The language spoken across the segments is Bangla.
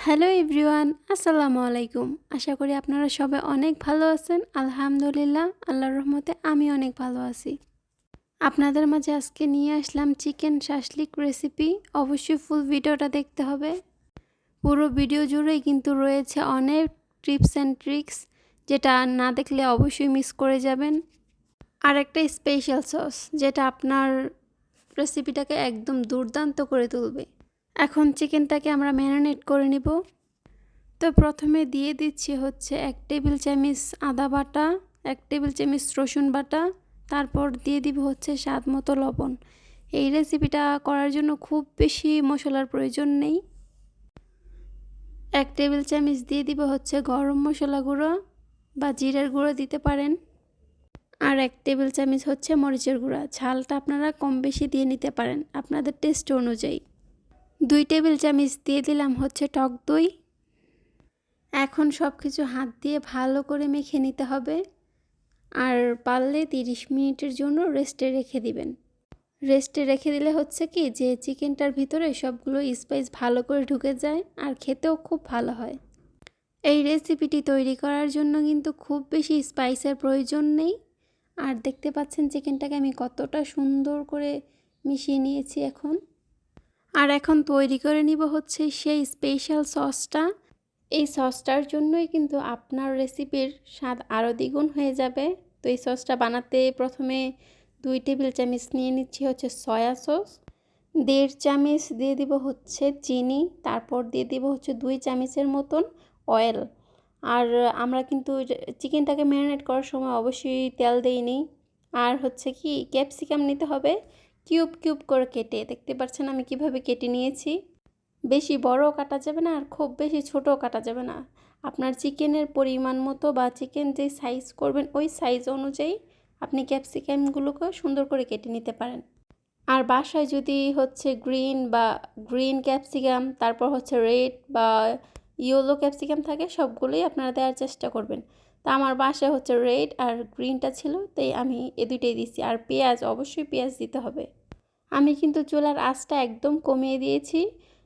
হ্যালো এভরিওয়ান, আসসালামু আলাইকুম। আশা করি আপনারা সবাই অনেক ভালো আছেন। আলহামদুলিল্লাহ, আল্লাহর রহমতে আমি অনেক ভালো আছি। আপনাদের মাঝে আজকে নিয়ে আসলাম চিকেন শাশলিক রেসিপি। অবশ্যই ফুল ভিডিওটা দেখতে হবে। পুরো ভিডিও জুড়েই কিন্তু রয়েছে অনেক টিপস অ্যান্ড ট্রিক্স, যেটা না দেখলে অবশ্যই মিস করে যাবেন। আর একটা স্পেশাল সস, যেটা আপনার রেসিপিটাকে একদম দুর্দান্ত করে তুলবে। এখন চিকেনটাকে আমরা ম্যারিনেট করে নিব। তো প্রথমে দিয়ে দিচ্ছি হচ্ছে 1 টেবিল চামচ আদা বাটা, 1 টেবিল চামচ রসুন বাটা, তারপর দিয়ে দিব হচ্ছে স্বাদ মতো লবণ। এই রেসিপিটা করার জন্য খুব বেশি মশলার প্রয়োজন নেই। 1 টেবিল চামচ দিয়ে দিব হচ্ছে গরম মশলা গুঁড়ো বা জিরার গুঁড়ো দিতে পারেন। আর 1 টেবিল চামচ হচ্ছে মরিচের গুঁড়া। ঝালটা আপনারা কম বেশি দিয়ে নিতে পারেন আপনাদের টেস্ট অনুযায়ী। 2 টেবিল চামচ দিয়ে দিলাম হচ্ছে টক দই। এখন সব কিছু হাত দিয়ে ভালো করে মেখে নিতে হবে। আর পারলে 30 মিনিটের জন্য রেস্টে রেখে দিবেন। রেস্টে রেখে দিলে হচ্ছে কি যে চিকেনটার ভিতরে সবগুলো স্পাইস ভালো করে ঢুকে যায় আর খেতেও খুব ভালো হয়। এই রেসিপিটি তৈরি করার জন্য কিন্তু খুব বেশি স্পাইসের প্রয়োজন নেই। আর দেখতে পাচ্ছেন চিকেনটাকে আমি কতটা সুন্দর করে মিশিয়ে নিয়েছি এখন। আর এখন তৈরি করে নিব হচ্ছে সেই স্পেশাল সসটা। এই সসটার জন্যই কিন্তু আপনার রেসিপির স্বাদ আরও দ্বিগুণ হয়ে যাবে। তো এই সসটা বানাতে প্রথমে 2 টেবিল চামচ নিয়ে নিচ্ছি হচ্ছে সয়া সস, 1.5 চামচ দিয়ে দিব হচ্ছে চিনি, তারপর দিয়ে দিব হচ্ছে 2 চামচের মতন অয়েল। আর আমরা কিন্তু চিকেনটাকে ম্যারিনেট করার সময় অবশ্যই তেল দেইনি। আর হচ্ছে কি ক্যাপসিকাম নিতে হবে কিউব কিউব করে কেটে। দেখতে পাচ্ছেন আমি কিভাবে কেটে নিয়েছি। বেশি বড়ও কাটা যাবে না আর খুব বেশি ছোটও কাটা যাবে না। আপনার চিকেনের পরিমাণ মতো বা চিকেন যে সাইজ করবেন ওই সাইজ অনুযায়ী আপনি ক্যাপসিকামগুলোকে সুন্দর করে কেটে নিতে পারেন। আর বাসায় যদি হচ্ছে গ্রিন ক্যাপসিকাম, তারপর হচ্ছে রেড বা ইয়েলো ক্যাপসিকাম থাকে, সবগুলোই আপনারা দেওয়ার চেষ্টা করবেন। তা আমার বাসায় হচ্ছে রেড আর গ্রিনটা ছিল, তাই আমি এ দুইটাই দিচ্ছি। আর পেঁয়াজ, অবশ্যই পেঁয়াজ দিতে হবে। আমি কিন্তু চুলার আঁচটা একদম কমিয়ে দিয়েছি,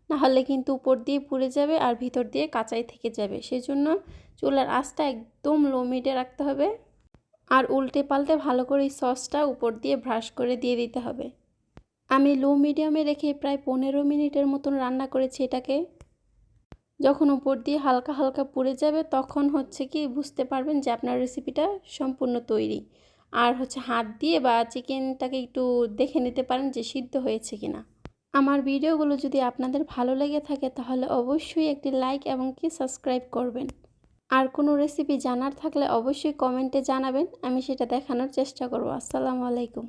নাহলে কিন্তু উপর দিয়ে পুড়ে যাবে আর ভিতর দিয়ে কাঁচাই থেকে যাবে। সেজন্য চুলার আঁচটা একদম লো মিডে রাখতে হবে। আর উল্টে পাল্টে ভালো করে এই সসটা উপর দিয়ে ব্রাশ করে দিয়ে দিতে হবে। আমি লো মিডিয়ামে রেখে প্রায় 15 মিনিটের মতন রান্না করেছি এটাকে। যখন উপর দিয়ে হালকা হালকা পুড়ে যাবে তখন হচ্ছে কি বুঝতে পারবেন যে আপনার রেসিপিটা সম্পূর্ণ তৈরি। আর হচ্ছে হাত দিয়ে বা চিকেনটাকে একটু দেখে নিতে পারেন যে সিদ্ধ হয়েছে কিনা। আমার ভিডিওগুলো যদি আপনাদের ভালো লেগে থাকে তাহলে অবশ্যই একটি লাইক এবং কি সাবস্ক্রাইব করবেন। আর কোনো রেসিপি জানার থাকলে অবশ্যই কমেন্টে জানাবেন, আমি সেটা দেখানোর চেষ্টা করব। আসসালামু আলাইকুম।